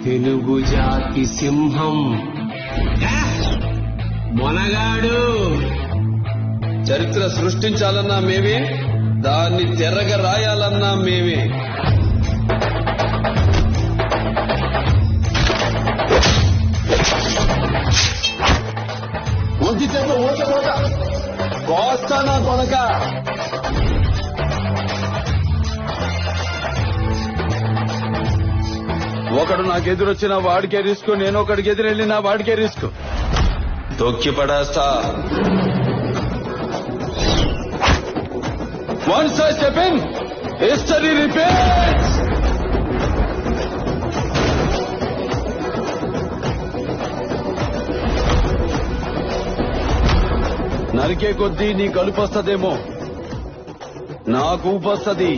తెలుగు జాతి సింహం మొనగాడు. చరిత్ర సృష్టించాలన్నా మేమే, దాన్ని తెరగ రాయాలన్నా మేమే. ఒంటి చేత ఓటపోట కోస్తానా కొనక. ఒకడు నాకెదురొచ్చిన వాడికే రిస్క్, నేను ఒకడికి ఎదురెళ్ళినా వాడికే రిస్క్. తొక్కి పడేస్తా. Once I step in, history repeats. నరికే కొద్దీ నీ కలుపొస్తదేమో, నాకు ఊపొస్తది.